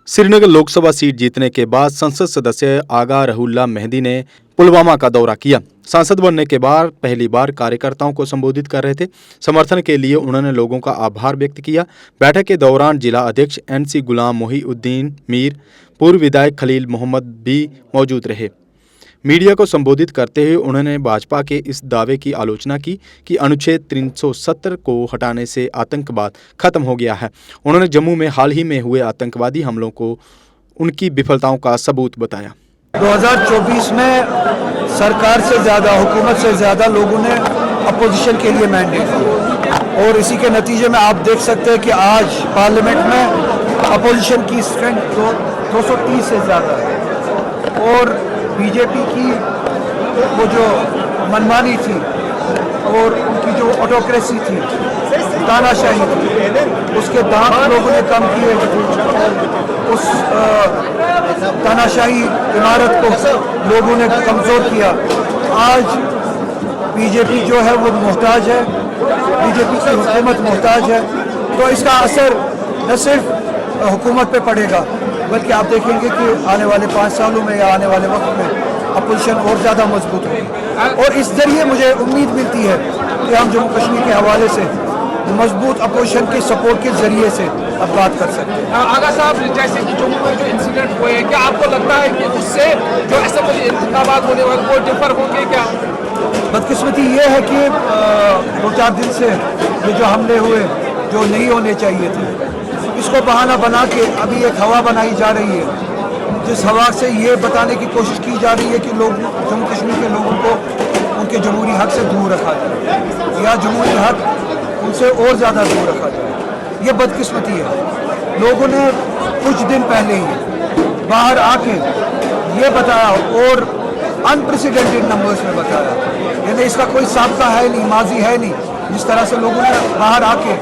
Srinagar Lok Sabha seat जीतने के बाद संसद सदस्य आगा रहुल्ला मेहदी ने पुलवामा का दौरा किया। सांसद बनने के बाद पहली बार कार्यकर्ताओं को संबोधित कर रहे थे। समर्थन के लिए उन्होंने लोगों का आभार व्यक्त किया। बैठक के दौरान जिला अध्यक्ष NC गुलाम मोहिउद्दीन मीर, पूर्व विधायक खलील मोहम्मद भी मौजूद रहे। मीडिया को संबोधित करते हुए उन्होंने भाजपा के इस दावे की आलोचना की कि अनुच्छेद 370 को हटाने से आतंकवाद खत्म हो गया है। उन्होंने जम्मू में हाल ही में हुए आतंकवादी हमलों को उनकी विफलताओं का सबूत बताया। 2024 में सरकार से ज़्यादा, हुकूमत से ज़्यादा लोगों ने अपोजिशन के लिए मैंडेट दिया और इसी के नतीजे में आप देख सकते हैं कि आज पार्लियामेंट में अपोजिशन की स्ट्रेंथ 230 से ज़्यादा है और बीजेपी की वो जो मनमानी थी और उनकी जो ऑटोक्रेसी थी, तानाशाही थी, उसके दांव लोगों ने कम किए। उस तानाशाही इमारत को लोगों ने कमज़ोर किया। आज बीजेपी जो है वो मोहताज है, बीजेपी की हुकूमत मोहताज है। तो इसका असर न सिर्फ हुकूमत पे पड़ेगा बल्कि आप देखेंगे कि आने वाले 5 सालों में या आने वाले वक्त में अपोजिशन और ज़्यादा मजबूत होगी और इस जरिए मुझे उम्मीद मिलती है कि हम जम्मू कश्मीर के हवाले से मजबूत अपोजिशन के सपोर्ट के जरिए से अब बात कर सकते हैं। आगा साहब, जैसे कि जम्मू में जो इंसिडेंट हुए हैं, क्या आपको लगता है कि उससे जो असेंबली इंतखाबात होने वाले वो डिफर होंगे क्या? बदकिस्मती ये है कि 2-4 दिन से ये जो हमले हुए जो नहीं होने चाहिए थे, इसको बहाना बना के अभी एक हवा बनाई जा रही है जिस हवा से ये बताने की कोशिश की जा रही है कि लोग जम्मू कश्मीर के लोगों को उनके जमहूरी हक से दूर रखा जाए या जमहूरी हक उनसे और ज़्यादा दूर रखा जाए। ये बदकिस्मती है। लोगों ने कुछ दिन पहले ही बाहर आके ये बताया और अनप्रेसिडेंटेड नंबर्स में बताया, यानी इसका कोई साबका है नहीं, माजी है नहीं। जिस तरह से लोगों ने बाहर आके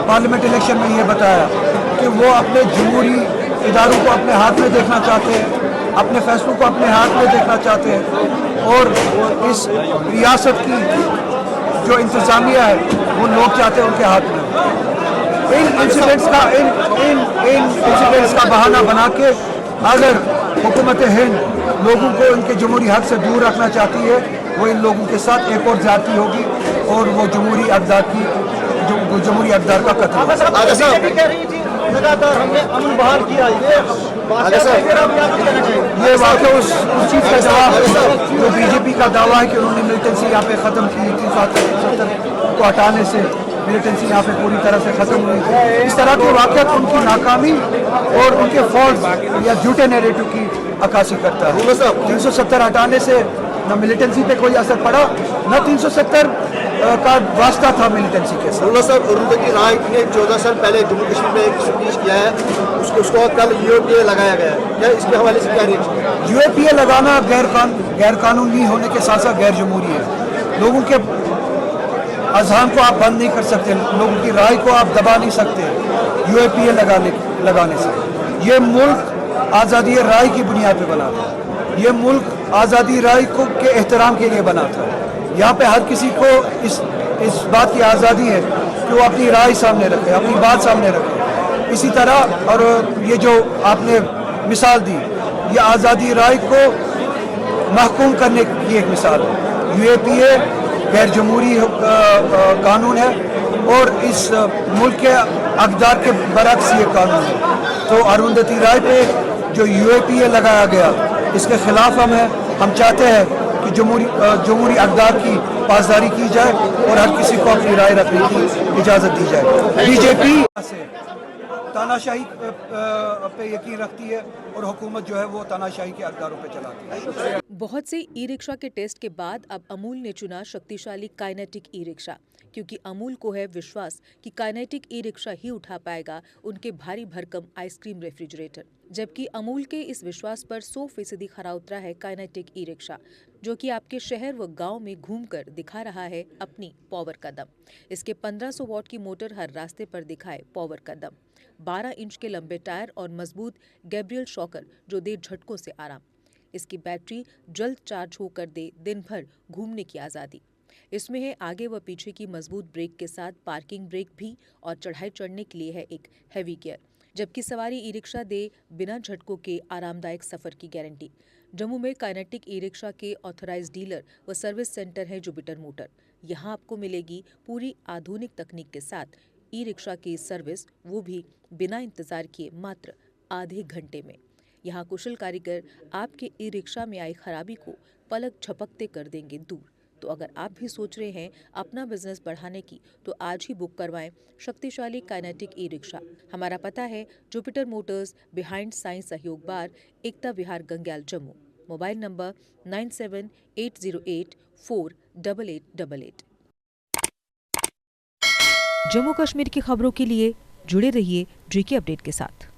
पार्लियामेंट इलेक्शन में ये बताया कि वो अपने जमहूरी इदारों को अपने हाथ में देखना चाहते हैं, अपने फैसलों को अपने हाथ में देखना चाहते हैं और इस रियासत की जो इंतज़ामिया है वो लोग चाहते हैं उनके हाथ में। इन इंसिडेंट्स का बहाना बना के अगर हुकूमत हिंद लोगों को उनके जमहूरी हक से दूर रखना चाहती है, वो इन लोगों के साथ एक और ज्यादती होगी और वो जमहूरी अक़दार का कत्ल। लगातार हमने अमन बहाल किया। ये वाकई उस चीज़ का जवाब है जो बीजेपी का दावा है कि उन्होंने मिलिटेंसी यहाँ पे ख़त्म की। 370 को हटाने से मिलिटेंसी यहाँ पे पूरी तरह से ख़त्म हुई। इस तरह के वाक़यात उनकी नाकामी और उनके फॉल्ट या झूठे नैरेटिव की अक्कासी करता है। 370 हटाने से न मिलिटेंसी पे कोई असर पड़ा, न 370 का वास्ता था मिलिटेंसी के साथ। साहब, अरुंधति राय ने 14 साल पहले जम्मू कश्मीर में एक स्पीच किया है, उसको कल UAPA लगाया गया है। क्या इसके हवाले से क्या रिएक्शन? UAPA लगाना गैर कानूनी होने के साथ साथ गैर जमहूरी है। लोगों के अज़हान को आप बंद नहीं कर सकते, लोगों की राय को आप दबा नहीं सकते UAPA लगाने से। ये मुल्क आज़ादी राय की बुनियाद पे बना था। ये मुल्क आज़ादी राय को के एहतराम के लिए बना था। यहाँ पे हर किसी को इस बात की आज़ादी है कि वो अपनी राय सामने रखे, अपनी बात सामने रखे। इसी तरह और ये जो आपने मिसाल दी, ये आज़ादी राय को महकूम करने की एक मिसाल है। UAPA गैर जमहूरी कानून है और इस मुल्क के अक़दार के बरक्स ये कानून है। तो अरुंधति राय पे जो UAPA लगाया गया, इसके खिलाफ हम चाहते हैं कि जमहूरी अक़दार की पासदारी की जाए और हर किसी को अपनी राय रखने की इजाज़त दी जाए। बीजेपी से तानाशाही पे यकीन रखती है और हुकूमत जो है वो तानाशाही के अक़दारों पे चलाती है। बहुत से ई रिक्शा के टेस्ट के बाद अब अमूल ने चुना शक्तिशाली काइनेटिक ई रिक्शा, क्योंकि अमूल को है विश्वास कि काइनेटिक ई रिक्शा ही उठा पाएगा उनके भारी भरकम आइसक्रीम रेफ्रिजरेटर। जबकि अमूल के इस विश्वास पर 100% खरा उतरा है काइनेटिक ई रिक्शा, जो कि आपके शहर व गांव में घूमकर दिखा रहा है अपनी पावर का दम। इसके 1500 वॉट की मोटर हर रास्ते पर दिखाए पावर का दम, 12 इंच के लंबे टायर और मजबूत गैब्रियल शॉकर जो दे झटकों से आराम। इसकी बैटरी जल्द चार्ज होकर दे दिन भर घूमने की आज़ादी। इसमें है आगे व पीछे की मजबूत ब्रेक के साथ पार्किंग ब्रेक भी और चढ़ाई चढ़ने के लिए है एक हैवी गियर। जबकि सवारी ई रिक्शा दे बिना झटकों के आरामदायक सफर की गारंटी। जम्मू में काइनेटिक ई रिक्शा के ऑथराइज्ड डीलर व सर्विस सेंटर है जुपिटर मोटर। यहाँ आपको मिलेगी पूरी आधुनिक तकनीक के साथ ई रिक्शा की सर्विस, वो भी बिना इंतजार किए मात्र आधे घंटे में। यहाँ कुशल कारीगर आपके ई रिक्शा में आई खराबी को पलक झपकते कर देंगे दूर। तो अगर आप भी सोच रहे हैं अपना बिजनेस बढ़ाने की, तो आज ही बुक करवाएं शक्तिशाली काइनेटिक ई रिक्शा। हमारा पता है Jupiter Motors, behind science Sahyog बार, एकता विहार, गंग्याल, जम्मू। Mobile number 9780848888। जम्मू कश्मीर की खबरों के लिए जुड़े रहिए JK अपडेट के साथ।